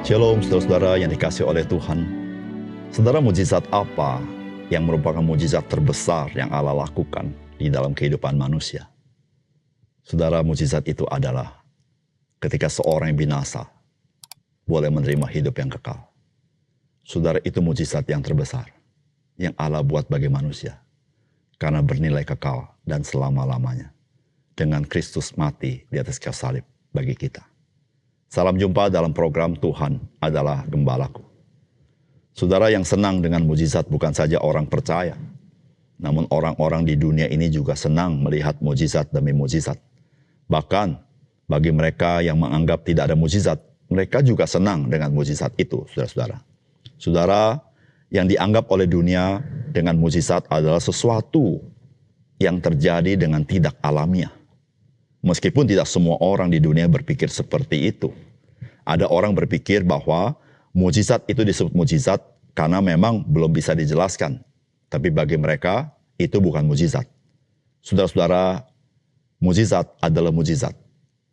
Shalom saudara-saudara yang dikasih oleh Tuhan. Saudara, mujizat apa yang merupakan mujizat terbesar yang Allah lakukan di dalam kehidupan manusia? Saudara, mujizat itu adalah ketika seorang yang binasa boleh menerima hidup yang kekal. Saudara, itu mujizat yang terbesar yang Allah buat bagi manusia karena bernilai kekal dan selama-lamanya dengan Kristus mati di atas kayu salib bagi kita. Salam jumpa dalam program Tuhan adalah Gembalaku. Saudara, yang senang dengan mujizat bukan saja orang percaya, namun orang-orang di dunia ini juga senang melihat mujizat demi mujizat. Bahkan bagi mereka yang menganggap tidak ada mujizat, mereka juga senang dengan mujizat itu, saudara-saudara. Saudara, yang dianggap oleh dunia dengan mujizat adalah sesuatu yang terjadi dengan tidak alamiah. Meskipun tidak semua orang di dunia berpikir seperti itu. Ada orang berpikir bahwa mujizat itu disebut mujizat karena memang belum bisa dijelaskan. Tapi bagi mereka itu bukan mujizat. Saudara-saudara, mujizat adalah mujizat.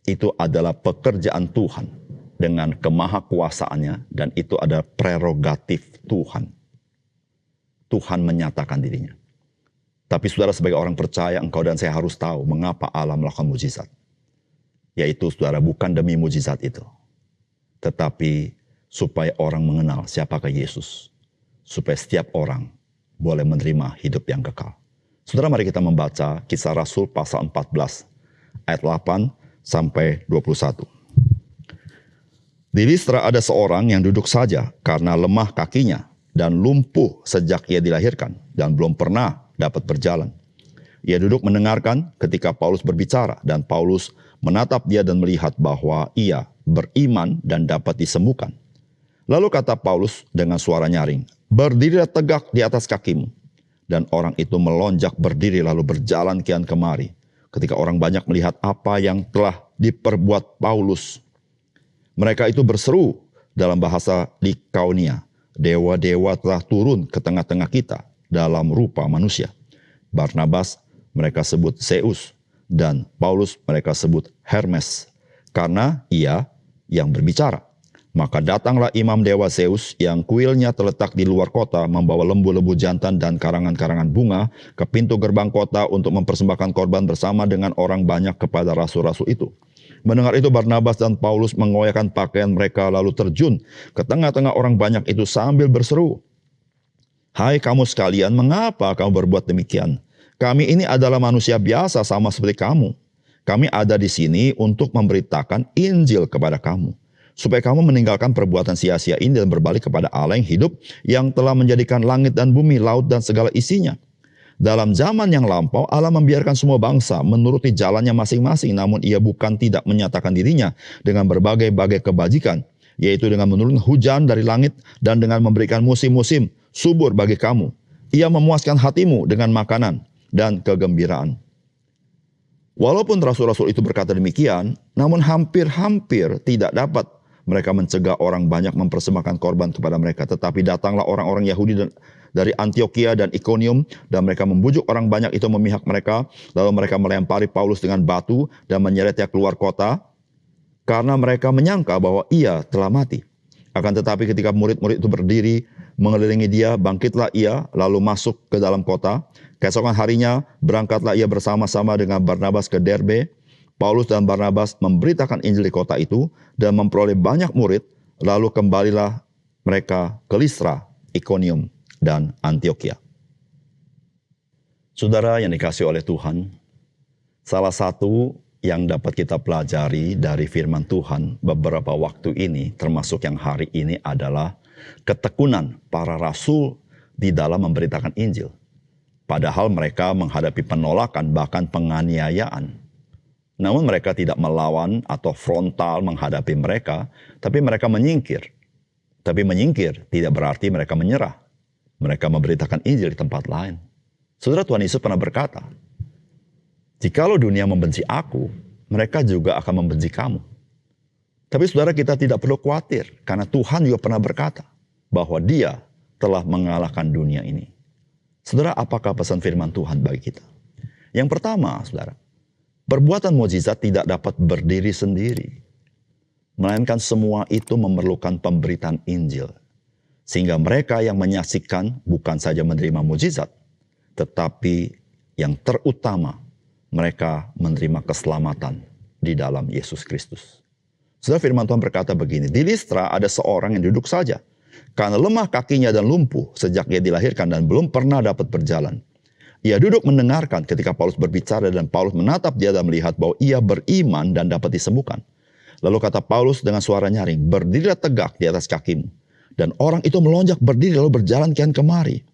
Itu adalah pekerjaan Tuhan dengan kemahakuasaannya, dan itu adalah prerogatif Tuhan. Tuhan menyatakan dirinya. Tapi saudara, sebagai orang percaya, engkau dan saya harus tahu mengapa Allah melakukan mujizat. Yaitu saudara, bukan demi mujizat itu, tetapi supaya orang mengenal siapakah Yesus. Supaya setiap orang boleh menerima hidup yang kekal. Saudara, mari kita membaca Kisah Rasul pasal 14 ayat 8 sampai 21. Di Listra ada seorang yang duduk saja karena lemah kakinya dan lumpuh sejak ia dilahirkan dan belum pernah dapat berjalan. Ia duduk mendengarkan ketika Paulus berbicara, dan Paulus menatap dia dan melihat bahwa ia beriman dan dapat disembuhkan. Lalu kata Paulus dengan suara nyaring, "Berdirilah tegak di atas kakimu." Dan orang itu melonjak berdiri lalu berjalan kian kemari. Ketika orang banyak melihat apa yang telah diperbuat Paulus, mereka itu berseru dalam bahasa Likaonia, "Dewa-dewa telah turun ke tengah-tengah kita dalam rupa manusia." Barnabas mereka sebut Zeus, dan Paulus mereka sebut Hermes, karena ia yang berbicara. Maka datanglah imam dewa Zeus yang kuilnya terletak di luar kota, membawa lembu-lembu jantan dan karangan-karangan bunga ke pintu gerbang kota untuk mempersembahkan korban bersama dengan orang banyak kepada rasul-rasul itu. Mendengar itu, Barnabas dan Paulus mengoyakkan pakaian mereka lalu terjun ke tengah-tengah orang banyak itu sambil berseru, "Hai kamu sekalian, mengapa kamu berbuat demikian? Kami ini adalah manusia biasa sama seperti kamu. Kami ada di sini untuk memberitakan Injil kepada kamu, supaya kamu meninggalkan perbuatan sia-sia ini dan berbalik kepada Allah yang hidup, yang telah menjadikan langit dan bumi, laut dan segala isinya. Dalam zaman yang lampau, Allah membiarkan semua bangsa menuruti jalannya masing-masing, namun ia bukan tidak menyatakan dirinya dengan berbagai-bagai kebajikan, yaitu dengan menurunkan hujan dari langit dan dengan memberikan musim-musim subur bagi kamu. Ia memuaskan hatimu dengan makanan dan kegembiraan." Walaupun rasul-rasul itu berkata demikian, namun hampir-hampir tidak dapat mereka mencegah orang banyak mempersembahkan korban kepada mereka. Tetapi datanglah orang-orang Yahudi dari Antiokhia dan Ikonium, dan mereka membujuk orang banyak itu memihak mereka. Lalu mereka melempari Paulus dengan batu dan menyeretnya keluar kota, karena mereka menyangka bahwa ia telah mati. Akan tetapi ketika murid-murid itu berdiri mengelilingi dia, bangkitlah ia lalu masuk ke dalam kota. Keesokan harinya berangkatlah ia bersama-sama dengan Barnabas ke Derbe. Paulus dan Barnabas memberitakan Injil di kota itu dan memperoleh banyak murid. Lalu kembalilah mereka ke Listra, Ikonium, dan Antiokhia. Saudara yang dikasihi oleh Tuhan, salah satu yang dapat kita pelajari dari firman Tuhan beberapa waktu ini, termasuk yang hari ini, adalah ketekunan para rasul di dalam memberitakan Injil. Padahal mereka menghadapi penolakan, bahkan penganiayaan. Namun mereka tidak melawan atau frontal menghadapi mereka, tapi mereka menyingkir. Tapi menyingkir tidak berarti mereka menyerah. Mereka memberitakan Injil di tempat lain. Saudara, Tuhan Yesus pernah berkata, "Jikalau dunia membenci aku, mereka juga akan membenci kamu." Tapi saudara, kita tidak perlu khawatir, karena Tuhan juga pernah berkata bahwa Dia telah mengalahkan dunia ini. Saudara, apakah pesan firman Tuhan bagi kita? Yang pertama, saudara, perbuatan mukjizat tidak dapat berdiri sendiri. Melainkan semua itu memerlukan pemberitaan Injil. Sehingga mereka yang menyaksikan bukan saja menerima mujizat, tetapi yang terutama mereka menerima keselamatan di dalam Yesus Kristus. Saudara, firman Tuhan berkata begini, di Listra ada seorang yang duduk saja, karena lemah kakinya dan lumpuh sejak ia dilahirkan dan belum pernah dapat berjalan. Ia duduk mendengarkan ketika Paulus berbicara dan Paulus menatap dia dan melihat bahwa ia beriman dan dapat disembuhkan. Lalu kata Paulus dengan suara nyaring, berdirilah tegak di atas kakimu. Dan orang itu melonjak berdiri lalu berjalan kian kemari.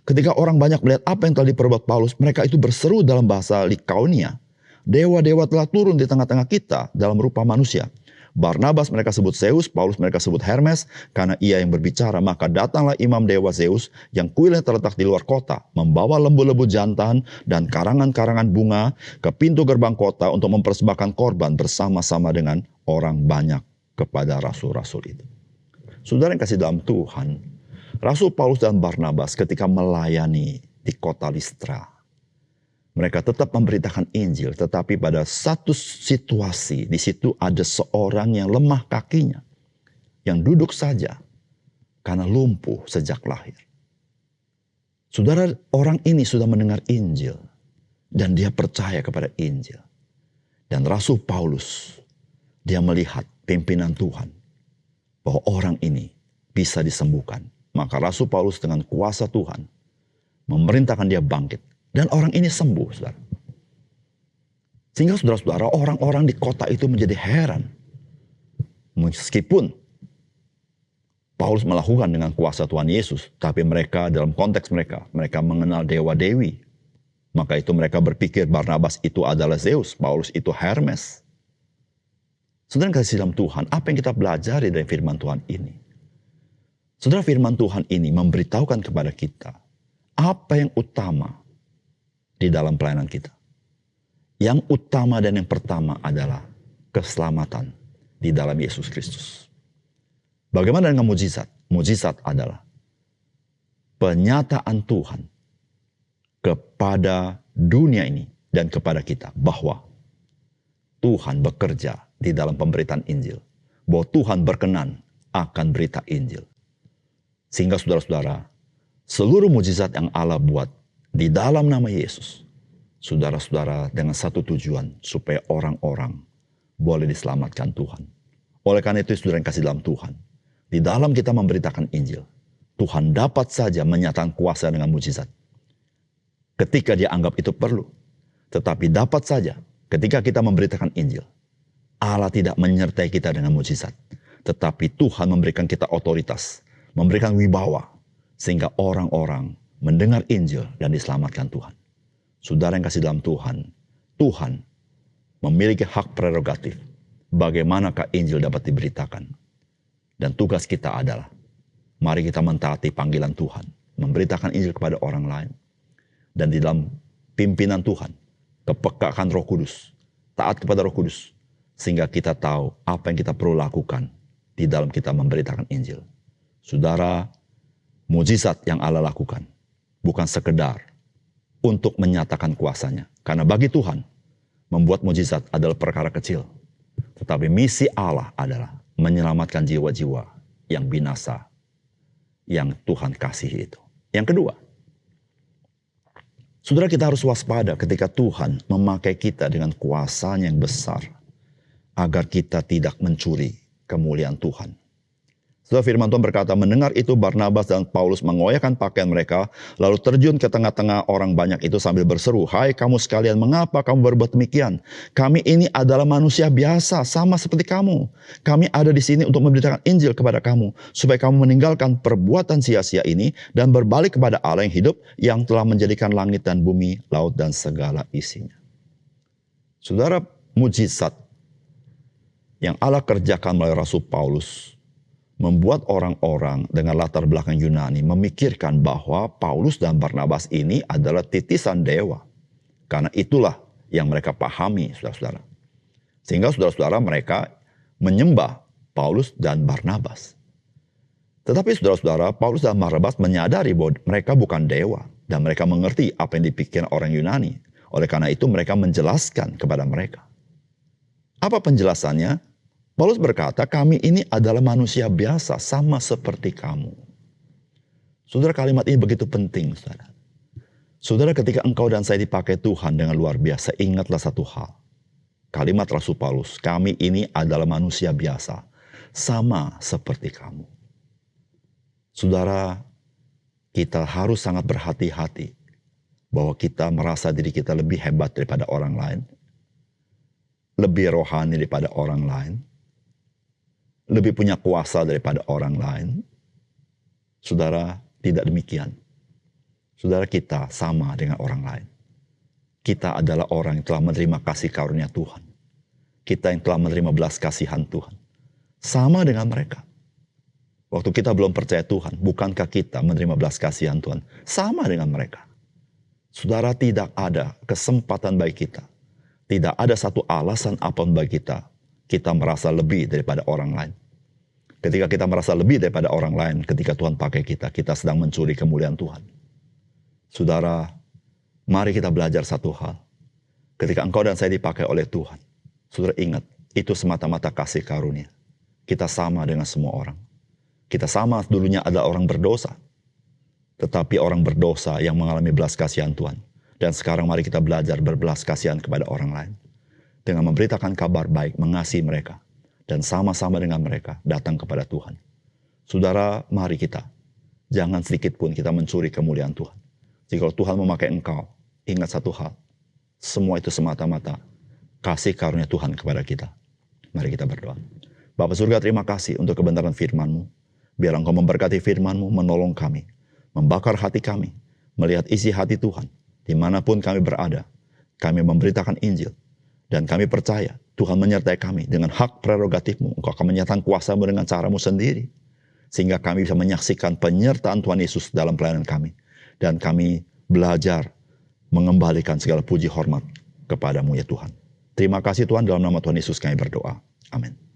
Ketika orang banyak melihat apa yang telah diperbuat Paulus, mereka itu berseru dalam bahasa Likaonia, dewa-dewa telah turun di tengah-tengah kita dalam rupa manusia. Barnabas mereka sebut Zeus, Paulus mereka sebut Hermes, karena ia yang berbicara. Maka datanglah imam dewa Zeus yang kuilnya terletak di luar kota, membawa lembu-lembu jantan dan karangan-karangan bunga ke pintu gerbang kota untuk mempersembahkan korban bersama-sama dengan orang banyak kepada rasul-rasul itu. Saudara yang kasih dalam Tuhan, Rasul Paulus dan Barnabas ketika melayani di kota Listra, mereka tetap memberitakan Injil, tetapi pada satu situasi di situ ada seorang yang lemah kakinya, yang duduk saja karena lumpuh sejak lahir. Saudara, orang ini sudah mendengar Injil dan dia percaya kepada Injil. Dan Rasul Paulus, dia melihat pimpinan Tuhan bahwa orang ini bisa disembuhkan. Maka Rasul Paulus dengan kuasa Tuhan memerintahkan dia bangkit. Dan orang ini sembuh, saudara. Sehingga saudara-saudara, orang-orang di kota itu menjadi heran. Meskipun Paulus melakukan dengan kuasa Tuhan Yesus, tapi mereka dalam konteks mereka mengenal dewa-dewi. Maka itu mereka berpikir Barnabas itu adalah Zeus, Paulus itu Hermes. Saudara yang kasih dalam Tuhan, apa yang kita belajar dari firman Tuhan ini? Saudara, firman Tuhan ini memberitahukan kepada kita apa yang utama di dalam pelayanan kita. Yang utama dan yang pertama adalah keselamatan di dalam Yesus Kristus. Bagaimana dengan mujizat? Mujizat adalah penyataan Tuhan kepada dunia ini dan kepada kita bahwa Tuhan bekerja di dalam pemberitaan Injil. Bahwa Tuhan berkenan akan berita Injil. Sehingga saudara-saudara, seluruh mujizat yang Allah buat di dalam nama Yesus, saudara-saudara dengan satu tujuan, supaya orang-orang boleh diselamatkan Tuhan. Oleh karena itu, saudara yang kasih dalam Tuhan, di dalam kita memberitakan Injil, Tuhan dapat saja menyatakan kuasa dengan mujizat. Ketika dia anggap itu perlu. Tetapi dapat saja ketika kita memberitakan Injil, Allah tidak menyertai kita dengan mujizat. Tetapi Tuhan memberikan kita otoritas, memberikan wibawa, sehingga orang-orang mendengar Injil dan diselamatkan Tuhan. Saudara yang kasih dalam Tuhan, Tuhan memiliki hak prerogatif bagaimanakah Injil dapat diberitakan. Dan tugas kita adalah, mari kita mentaati panggilan Tuhan, memberitakan Injil kepada orang lain. Dan di dalam pimpinan Tuhan, kepekaan Roh Kudus, taat kepada Roh Kudus, sehingga kita tahu apa yang kita perlu lakukan di dalam kita memberitakan Injil. Saudara, mujizat yang Allah lakukan bukan sekedar untuk menyatakan kuasanya. Karena bagi Tuhan, membuat mujizat adalah perkara kecil. Tetapi misi Allah adalah menyelamatkan jiwa-jiwa yang binasa, yang Tuhan kasihi itu. Yang kedua, saudara, kita harus waspada ketika Tuhan memakai kita dengan kuasanya yang besar, agar kita tidak mencuri kemuliaan Tuhan. Saudara, firman Tuhan berkata, mendengar itu Barnabas dan Paulus mengoyakkan pakaian mereka, lalu terjun ke tengah-tengah orang banyak itu sambil berseru, hai kamu sekalian, mengapa kamu berbuat demikian? Kami ini adalah manusia biasa, sama seperti kamu. Kami ada di sini untuk memberitakan Injil kepada kamu, supaya kamu meninggalkan perbuatan sia-sia ini, dan berbalik kepada Allah yang hidup, yang telah menjadikan langit dan bumi, laut dan segala isinya. Saudara, mujizat yang Allah kerjakan melalui Rasul Paulus membuat orang-orang dengan latar belakang Yunani memikirkan bahwa Paulus dan Barnabas ini adalah titisan dewa. Karena itulah yang mereka pahami, saudara-saudara. Sehingga saudara-saudara mereka menyembah Paulus dan Barnabas. Tetapi saudara-saudara, Paulus dan Barnabas menyadari bahwa mereka bukan dewa. Dan mereka mengerti apa yang dipikirkan orang Yunani. Oleh karena itu mereka menjelaskan kepada mereka. Apa penjelasannya? Paulus berkata, kami ini adalah manusia biasa, sama seperti kamu. Saudara, kalimat ini begitu penting, saudara. Saudara, ketika engkau dan saya dipakai Tuhan dengan luar biasa, ingatlah satu hal. Kalimat Rasul Paulus, kami ini adalah manusia biasa, sama seperti kamu. Saudara, kita harus sangat berhati-hati bahwa kita merasa diri kita lebih hebat daripada orang lain, lebih rohani daripada orang lain, lebih punya kuasa daripada orang lain. Saudara, tidak demikian. Saudara, kita sama dengan orang lain. Kita adalah orang yang telah menerima kasih karunia Tuhan. Kita yang telah menerima belas kasihan Tuhan. Sama dengan mereka. Waktu kita belum percaya Tuhan, bukankah kita menerima belas kasihan Tuhan? Sama dengan mereka. Saudara, tidak ada kesempatan bagi kita. Tidak ada satu alasan apapun bagi kita. Kita merasa lebih daripada orang lain. Ketika kita merasa lebih daripada orang lain, ketika Tuhan pakai kita, kita sedang mencuri kemuliaan Tuhan. Saudara, mari kita belajar satu hal. Ketika engkau dan saya dipakai oleh Tuhan, saudara ingat, itu semata-mata kasih karunia. Kita sama dengan semua orang. Kita sama dulunya adalah orang berdosa. Tetapi orang berdosa yang mengalami belas kasihan Tuhan. Dan sekarang mari kita belajar berbelas kasihan kepada orang lain. Dengan memberitakan kabar baik, mengasihi mereka. Dan sama-sama dengan mereka datang kepada Tuhan. Saudara, mari kita. Jangan sedikit pun kita mencuri kemuliaan Tuhan. Jika Tuhan memakai engkau, ingat satu hal. Semua itu semata-mata kasih karunia Tuhan kepada kita. Mari kita berdoa. Bapa surga, terima kasih untuk kebenaran firman-Mu. Biar Engkau memberkati firman-Mu, menolong kami. Membakar hati kami. Melihat isi hati Tuhan. Dimanapun kami berada. Kami memberitakan Injil. Dan kami percaya Tuhan menyertai kami dengan hak prerogatif-Mu. Engkau akan menyatakan kuasa-Mu dengan cara-Mu sendiri. Sehingga kami bisa menyaksikan penyertaan Tuhan Yesus dalam pelayanan kami. Dan kami belajar mengembalikan segala puji hormat kepada-Mu ya Tuhan. Terima kasih Tuhan, dalam nama Tuhan Yesus kami berdoa. Amin.